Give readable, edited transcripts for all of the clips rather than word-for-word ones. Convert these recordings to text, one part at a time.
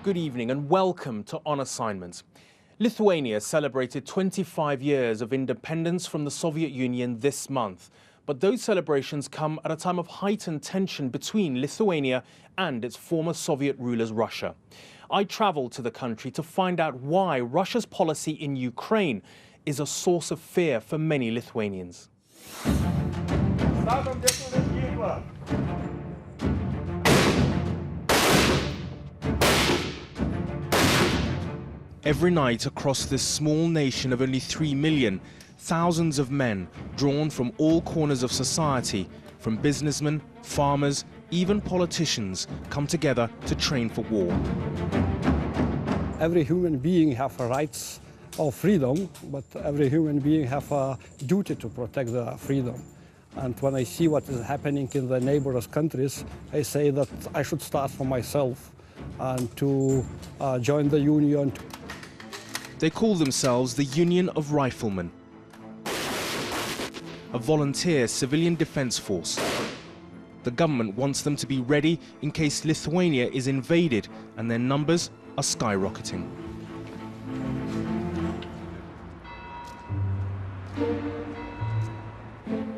Good evening and welcome to On Assignment. Lithuania celebrated 25 years of independence from the Soviet Union this month. But those celebrations come at a time of heightened tension between Lithuania and its former Soviet rulers Russia. I travelled to the country to find out why Russia's policy in Ukraine is a source of fear for many Lithuanians. Every night across this small nation of only 3 million, thousands of men drawn from all corners of society, from businessmen, farmers, even politicians, come together to train for war. Every human being has a rights of freedom, but every human being has a duty to protect the freedom. And when I see what is happening in the neighbors countries, I say that I should start for myself and to join the union. They call themselves the Union of Riflemen, a volunteer civilian defense force. The government wants them to be ready in case Lithuania is invaded, and their numbers are skyrocketing.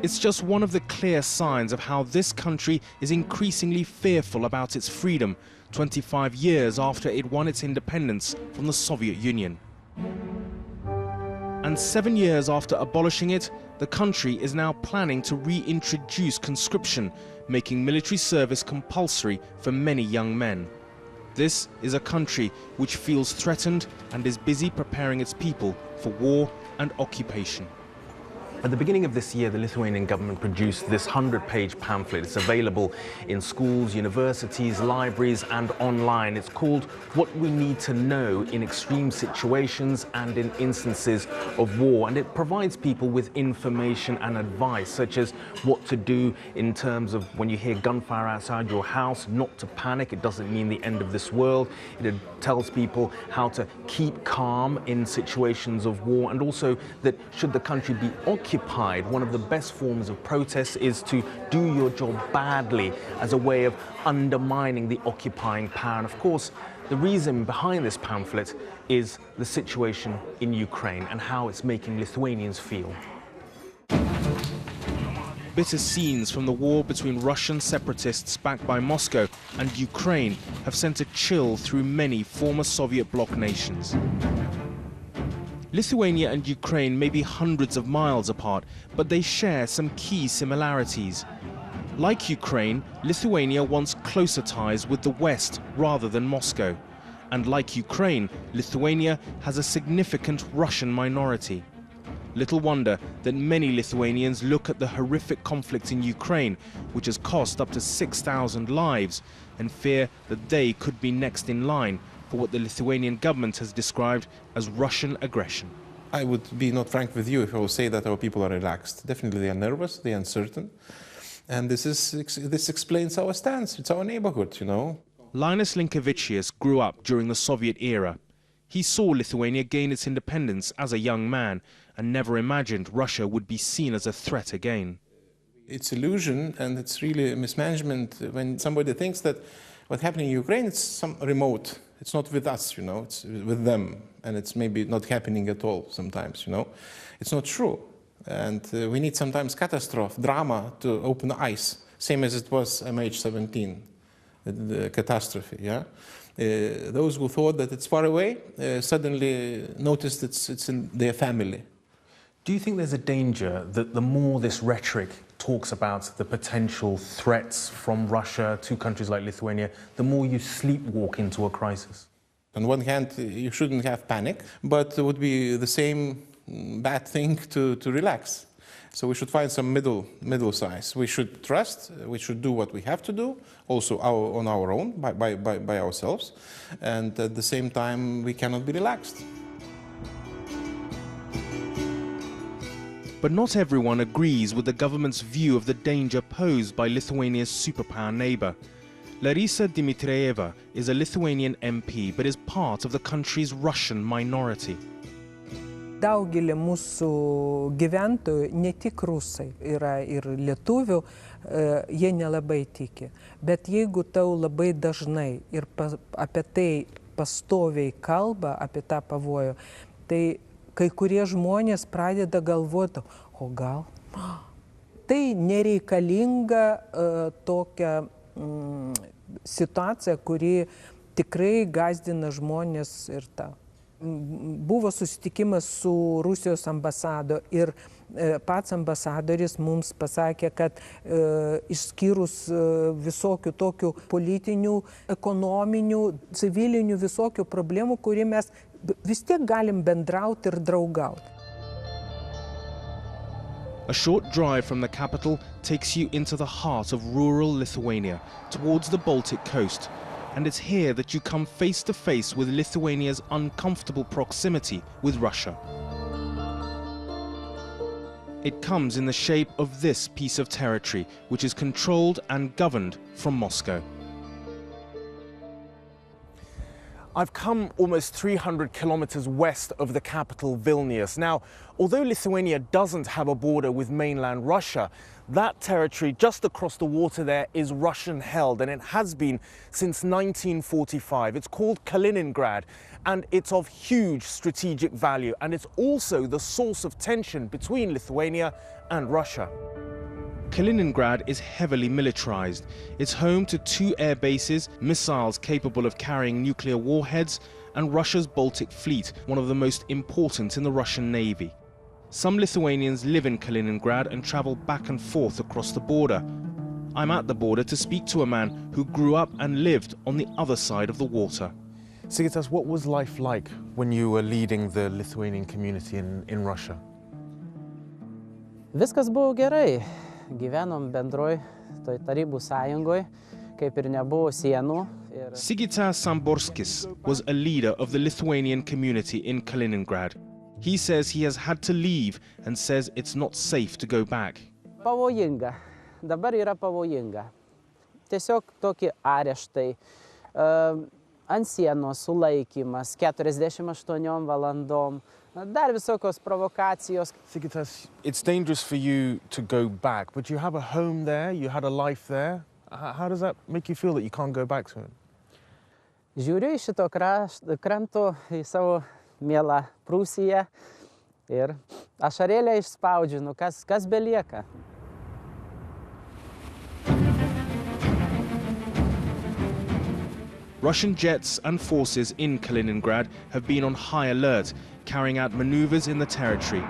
It's just one of the clear signs of how this country is increasingly fearful about its freedom 25 years after it won its independence from the Soviet Union. And 7 years after abolishing it, the country is now planning to reintroduce conscription, making military service compulsory for many young men. This is a country which feels threatened and is busy preparing its people for war and occupation. At the beginning of this year, the Lithuanian government produced this 100-page pamphlet. It's available in schools, universities, libraries, and online. It's called What We Need to Know in Extreme Situations and in Instances of War. And it provides people with information and advice, such as what to do in terms of when you hear gunfire outside your house, not to panic. It doesn't mean the end of this world. It tells people how to keep calm in situations of war, and also that should the country be occupied, one of the best forms of protest is to do your job badly as a way of undermining the occupying power. And of course, the reason behind this pamphlet is the situation in Ukraine and how it's making Lithuanians feel. Bitter scenes from the war between Russian separatists backed by Moscow and Ukraine have sent a chill through many former Soviet bloc nations. Lithuania and Ukraine may be hundreds of miles apart, but they share some key similarities. Like Ukraine, Lithuania wants closer ties with the West rather than Moscow. And like Ukraine, Lithuania has a significant Russian minority. Little wonder that many Lithuanians look at the horrific conflict in Ukraine, which has cost up to 6,000 lives, and fear that they could be next in line for what the Lithuanian government has described as Russian aggression. I would be not frank with you if I would say that our people are relaxed. Definitely they are nervous, they are uncertain. And this explains our stance. It's our neighborhood, you know. Linus Linkevicius grew up during the Soviet era. He saw Lithuania gain its independence as a young man and never imagined Russia would be seen as a threat again. It's illusion, and it's really a mismanagement when somebody thinks that what's happening in Ukraine is some remote. It's not with us, you know, it's with them. And it's maybe not happening at all sometimes, you know. It's not true. And we need sometimes catastrophe, drama to open the eyes, same as it was MH17, the catastrophe, yeah. Those who thought that it's far away suddenly noticed it's in their family. Do you think there's a danger that the more this rhetoric talks about the potential threats from Russia to countries like Lithuania, the more you sleepwalk into a crisis? On one hand, you shouldn't have panic, but it would be the same bad thing to relax. So we should find some middle size. We should trust, we should do what we have to do, also on our own, by ourselves. And at the same time, we cannot be relaxed. But not everyone agrees with the government's view of the danger posed by Lithuania's superpower neighbor. Larisa Dmitrieva is a Lithuanian MP, but is part of the country's Russian minority. Daugelį mūsų gyventojų, ne tik rusai, yra ir lietuvių, jie nelabai tiki. Bet jeigu tau labai dažnai ir apie tai pastoviai kalba apie tą pavojų, tai kai kurie žmonės pradeda galvoti, o gal tai nereikalinga tokia situacija, kuri tikrai gąsdina žmonės ir tą. Buvo susitikimas su Rusijos ambasado ir pats ambasadoris mums pasakė, kad išskyrus visokių tokių politinių, ekonominių, civilinių visokių problemų, kurį mes vis tiek galim bendrauti ir draugauti. A short drive from the capital takes you into the heart of rural Lithuania, towards the Baltic coast. And it's here that you come face to face with Lithuania's uncomfortable proximity with Russia. It comes in the shape of this piece of territory, which is controlled and governed from Moscow. I've come almost 300 kilometers west of the capital, Vilnius. Now, although Lithuania doesn't have a border with mainland Russia, that territory just across the water there is Russian-held, and it has been since 1945. It's called Kaliningrad, and it's of huge strategic value, and it's also the source of tension between Lithuania and Russia. Kaliningrad is heavily militarized. It's home to 2 air bases, missiles capable of carrying nuclear warheads, and Russia's Baltic Fleet, one of the most important in the Russian Navy. Some Lithuanians live in Kaliningrad and travel back and forth across the border. I'm at the border to speak to a man who grew up and lived on the other side of the water. Sigitas, what was life like when you were leading the Lithuanian community in Russia? Viskas buvo gerai. Gyvenom bendroj toj Tarybų sąjungoj, kaip ir nebuvo sienų. Sigitas Samborskis was a leader of the Lithuanian community in Kaliningrad. He says he has had to leave and says it's not safe to go back. Pavojinga. Dabar yra pavojinga. Tiesiog tokie areštai, ant sienos sulaikymas 48 valandom. Dar visokios provokacijos. Sigitas, it's dangerous for you to go back, but you have a home there, you had a life there. How does that make you feel that you can't go back to it? Žiūriu iš šito kranto į savo mielą Prūsiją ir ašarėlę išspaudžiu, kas belieka. Russian jets and forces in Kaliningrad have been on high alert, carrying out maneuvers in the territory.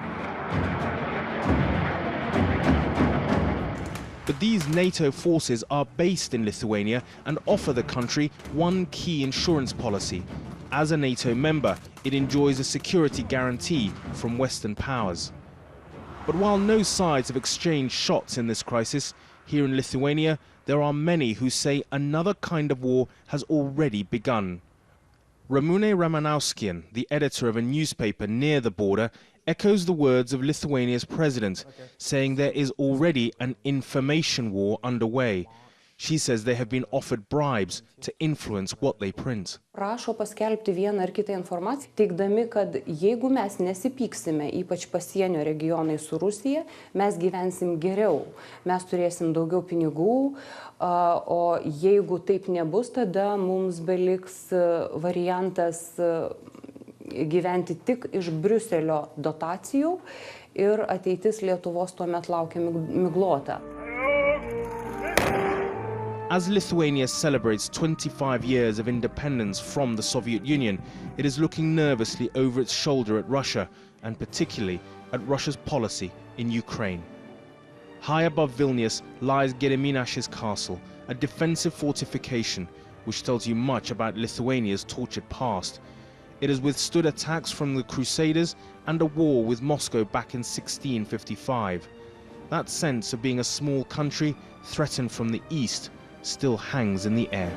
But these NATO forces are based in Lithuania and offer the country one key insurance policy. As a NATO member, it enjoys a security guarantee from Western powers. But while no sides have exchanged shots in this crisis, here in Lithuania, there are many who say another kind of war has already begun. Ramūnė Ramanauskienė, the editor of a newspaper near the border, echoes the words of Lithuania's president, saying there is already an information war underway. She says they have been offered bribes to influence what they print. Prašo paskelbti vieną ar kitą informaciją, teigdami, kad jeigu mes nesipyksime, ypač pasienio regionai su Rusija, mes gyvensim geriau, mes turėsim daugiau pinigų, o jeigu taip nebus, tada mums beliks variantas gyventi tik iš Briuselio dotacijų ir ateitis Lietuvos tuomet laukia miglota. As Lithuania celebrates 25 years of independence from the Soviet Union, it is looking nervously over its shoulder at Russia, and particularly at Russia's policy in Ukraine. High above Vilnius lies Gediminas castle, a defensive fortification which tells you much about Lithuania's tortured past. It has withstood attacks from the Crusaders and a war with Moscow back in 1655. That sense of being a small country threatened from the east still hangs in the air.